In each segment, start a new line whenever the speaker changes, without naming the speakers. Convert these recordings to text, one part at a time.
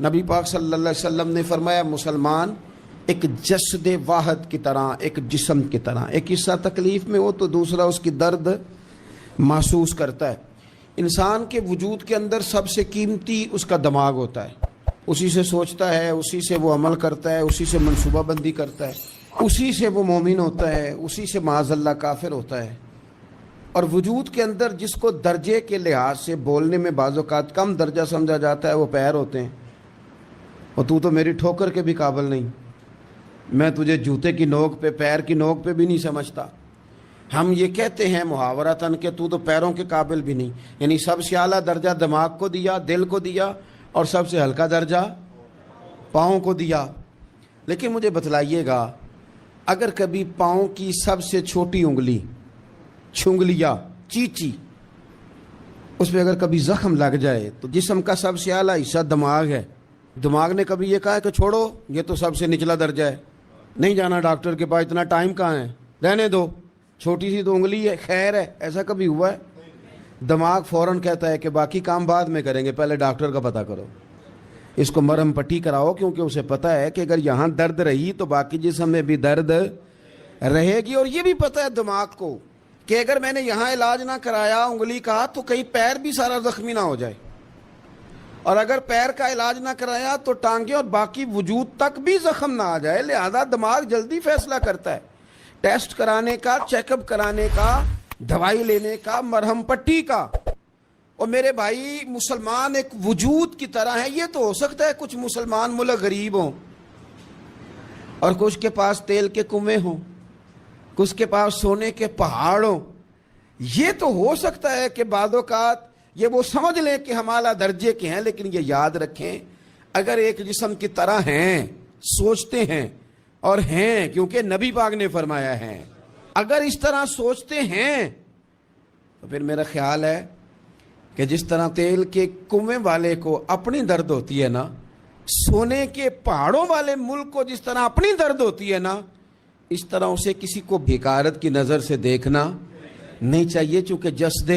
نبی پاک صلی اللہ علیہ وسلم نے فرمایا مسلمان ایک جسد واحد کی طرح، ایک جسم کی طرح، ایک حصہ تکلیف میں ہو تو دوسرا اس کی درد محسوس کرتا ہے۔ انسان کے وجود کے اندر سب سے قیمتی اس کا دماغ ہوتا ہے، اسی سے سوچتا ہے، اسی سے وہ عمل کرتا ہے، اسی سے منصوبہ بندی کرتا ہے، اسی سے وہ مومن ہوتا ہے، اسی سے معاذ اللہ کافر ہوتا ہے۔ اور وجود کے اندر جس کو درجے کے لحاظ سے بولنے میں بعض اوقات کم درجہ سمجھا جاتا ہے وہ پیر ہوتے ہیں۔ اور تو میری ٹھوکر کے بھی قابل نہیں، میں تجھے جوتے کی نوک پہ، پیر کی نوک پہ بھی نہیں سمجھتا۔ ہم یہ کہتے ہیں محاورتاً کہ تو پیروں کے قابل بھی نہیں، یعنی سب سے اعلیٰ درجہ دماغ کو دیا، دل کو دیا، اور سب سے ہلکا درجہ پاؤں کو دیا۔ لیکن مجھے بتلائیے گا، اگر کبھی پاؤں کی سب سے چھوٹی انگلی، چھنگلیا، چیچی، اس پہ اگر کبھی زخم لگ جائے تو جسم کا سب سے اعلیٰ حصہ دماغ ہے، دماغ نے کبھی یہ کہا ہے کہ چھوڑو یہ تو سب سے نچلا درجہ ہے، نہیں جانا ڈاکٹر کے پاس، اتنا ٹائم کہاں ہے، رہنے دو، چھوٹی سی تو انگلی ہے، خیر ہے، ایسا کبھی ہوا ہے؟ دماغ فوراً کہتا ہے کہ باقی کام بعد میں کریں گے، پہلے ڈاکٹر کا پتہ کرو، اس کو مرہم پٹی کراؤ، کیونکہ اسے پتہ ہے کہ اگر یہاں درد رہی تو باقی جسم میں بھی درد رہے گی۔ اور یہ بھی پتہ ہے دماغ کو کہ اگر میں نے یہاں علاج نہ کرایا انگلی کا تو کہیں پیر بھی سارا زخمی نہ ہو جائے، اور اگر پیر کا علاج نہ کرایا تو ٹانگیں اور باقی وجود تک بھی زخم نہ آ جائے۔ لہذا دماغ جلدی فیصلہ کرتا ہے، ٹیسٹ کرانے کا، چیک اپ کرانے کا، دوائی لینے کا، مرہم پٹی کا۔ اور میرے بھائی مسلمان ایک وجود کی طرح ہے۔ یہ تو ہو سکتا ہے کچھ مسلمان ملک غریب ہوں اور کچھ کے پاس تیل کے کنویں ہوں، کچھ کے پاس سونے کے پہاڑ ہوں، یہ تو ہو سکتا ہے کہ بعض اوقات یہ وہ سمجھ لیں کہ ہم اعلیٰ درجے کے ہیں، لیکن یہ یاد رکھیں اگر ایک جسم کی طرح ہیں، سوچتے ہیں اور ہیں، کیونکہ نبی پاک نے فرمایا ہے، اگر اس طرح سوچتے ہیں تو پھر میرا خیال ہے کہ جس طرح تیل کے کنویں والے کو اپنی درد ہوتی ہے نا، سونے کے پہاڑوں والے ملک کو جس طرح اپنی درد ہوتی ہے نا، اس طرح اسے کسی کو بھیکارت کی نظر سے دیکھنا نہیں چاہیے، چونکہ جسد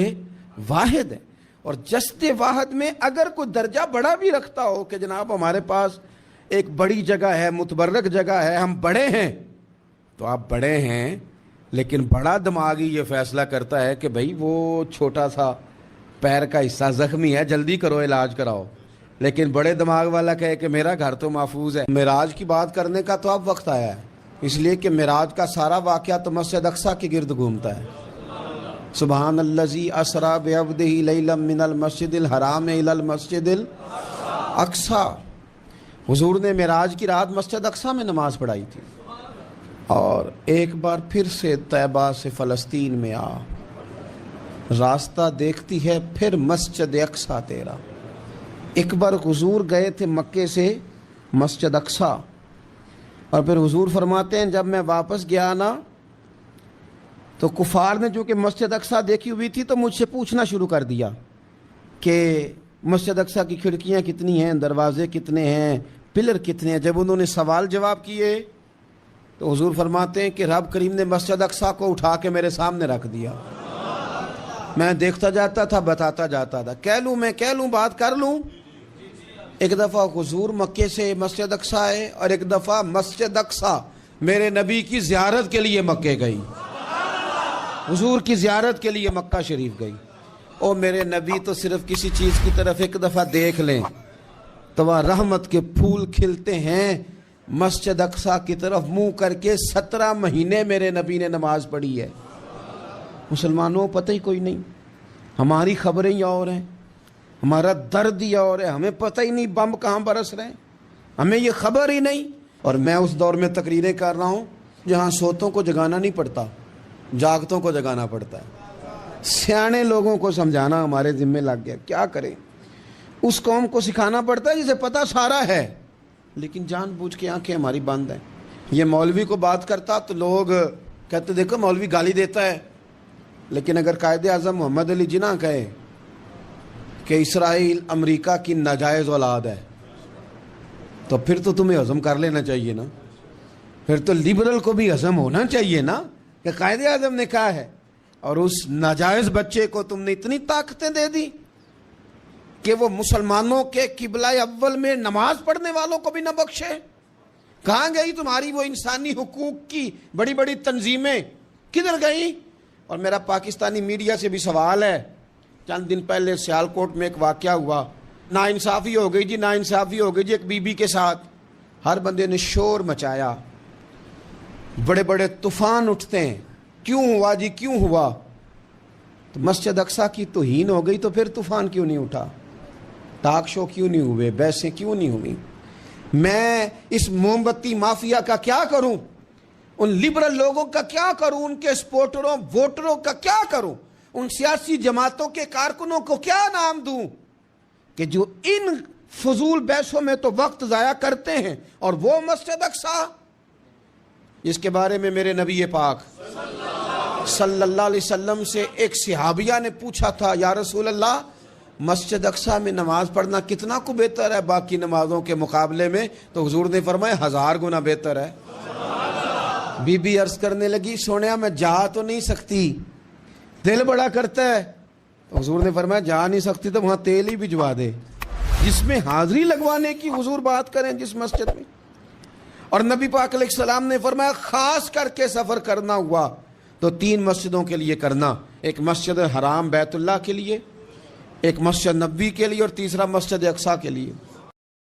واحد ہے۔ اور جسد واحد میں اگر کوئی درجہ بڑا بھی رکھتا ہو کہ جناب ہمارے پاس ایک بڑی جگہ ہے، متبرک جگہ ہے، ہم بڑے ہیں، تو آپ بڑے ہیں، لیکن بڑا دماغی یہ فیصلہ کرتا ہے کہ بھائی وہ چھوٹا سا پیر کا حصہ زخمی ہے، جلدی کرو، علاج کراؤ، لیکن بڑے دماغ والا کہے کہ میرا گھر تو محفوظ ہے۔ معراج کی بات کرنے کا تو اب وقت آیا ہے، اس لیے کہ معراج کا سارا واقعہ تو مسجد اقصیٰ کے گرد گھومتا ہے۔ سبحان الذی اسریٰ بعبدہ لیلا من المسجد الحرام الی المسجد الاقصیٰ۔ حضور نے معراج کی رات مسجد اقصیٰ میں نماز پڑھائی تھی، اور ایک بار پھر سے طیبہ سے فلسطین میں آ، راستہ دیکھتی ہے پھر مسجد اقصیٰ تیرا۔ ایک بار حضور گئے تھے مکے سے مسجد اقصیٰ، اور پھر حضور فرماتے ہیں جب میں واپس گیا نا تو کفار نے جو کہ مسجد اقصیٰ دیکھی ہوئی تھی تو مجھ سے پوچھنا شروع کر دیا کہ مسجد اقصیٰ کی کھڑکیاں کتنی ہیں، دروازے کتنے ہیں، پلر کتنے ہیں۔ جب انہوں نے سوال جواب کیے تو حضور فرماتے ہیں کہ رب کریم نے مسجد اقصیٰ کو اٹھا کے میرے سامنے رکھ دیا، میں دیکھتا جاتا تھا، بتاتا جاتا تھا، کہہ لوں بات کر لوں۔ ایک دفعہ حضور مکے سے مسجد اقصیٰ آئے، اور ایک دفعہ مسجد اقصیٰ میرے نبی کی زیارت کے لیے مکے گئی، حضور کی زیارت کے لیے مکہ شریف گئی۔ اور میرے نبی تو صرف کسی چیز کی طرف ایک دفعہ دیکھ لیں تو وہاں رحمت کے پھول کھلتے ہیں۔ مسجد اقصیٰ کی طرف منہ کر کے 17 مہینے میرے نبی نے نماز پڑھی ہے۔ مسلمانوں پتہ ہی کوئی نہیں، ہماری خبریں ہی اور ہیں، ہمارا درد ہی اور ہے، ہمیں پتہ ہی نہیں بم کہاں برس رہے ہیں، ہمیں یہ خبر ہی نہیں۔ اور میں اس دور میں تقریریں کر رہا ہوں جہاں سوتوں کو جگانا نہیں پڑتا، جاگتوں کو جگانا پڑتا ہے۔ سیانے لوگوں کو سمجھانا ہمارے ذمہ لگ گیا، کیا کریں؟ اس قوم کو سکھانا پڑتا ہے جسے پتہ سارا ہے، لیکن جان بوجھ کے آنکھیں ہماری بند ہیں۔ یہ مولوی کو بات کرتا تو لوگ کہتے دیکھو مولوی گالی دیتا ہے، لیکن اگر قائد اعظم محمد علی جناح کہے کہ اسرائیل امریکہ کی ناجائز اولاد ہے تو پھر تو تمہیں ہضم کر لینا چاہیے نا، پھر تو لیبرل کو بھی ہضم ہونا چاہیے نا کہ قائد اعظم نے کہا ہے، اور اس ناجائز بچے کو تم نے اتنی طاقتیں دے دی کہ وہ مسلمانوں کے قبلہ اول میں نماز پڑھنے والوں کو بھی نہ بخشے؟ کہاں گئی تمہاری وہ انسانی حقوق کی بڑی بڑی تنظیمیں؟ کدھر گئی؟ اور میرا پاکستانی میڈیا سے بھی سوال ہے، چند دن پہلے سیالکوٹ میں ایک واقعہ ہوا، ناانصافی ہو گئی جی، ناانصافی ہو گئی جی ایک بی بی کے ساتھ، ہر بندے نے شور مچایا، بڑے بڑے طوفان اٹھتے ہیں، کیوں ہوا جی کیوں ہوا؟ تو مسجد اقصیٰ کی توہین ہو گئی تو پھر طوفان کیوں نہیں اٹھا؟ ٹاک شو کیوں نہیں ہوئے؟ بحثیں کیوں نہیں ہوئی؟ میں اس موم بتی مافیا کا کیا کروں؟ ان لبرل لوگوں کا کیا کروں؟ ان کے سپورٹروں ووٹروں کا کیا کروں؟ ان سیاسی جماعتوں کے کارکنوں کو کیا نام دوں کہ جو ان فضول بحثوں میں تو وقت ضائع کرتے ہیں، اور وہ مسجد اقصیٰ جس کے بارے میں میرے نبی پاک صلی اللہ علیہ وسلم سے ایک صحابیہ نے پوچھا تھا، یا رسول اللہ مسجد اقصیٰ میں نماز پڑھنا کتنا کو بہتر ہے باقی نمازوں کے مقابلے میں؟ تو حضور نے فرمایا 1000 گنا بہتر ہے۔ بی بی عرض کرنے لگی، سونیا میں جا تو نہیں سکتی، دل بڑا کرتا ہے۔ تو حضور نے فرمایا جا نہیں سکتی تو وہاں تیل ہی بھجوا دے، جس میں حاضری لگوانے کی حضور بات کریں جس مسجد میں۔ اور نبی پاک علیہ السلام نے فرمایا خاص کر کے سفر کرنا ہوا تو 3 مسجدوں کے لیے کرنا، ایک مسجد حرام بیت اللہ کے لیے، ایک مسجد نبوی کے لیے، اور تیسرا مسجد اقصیٰ کے لیے۔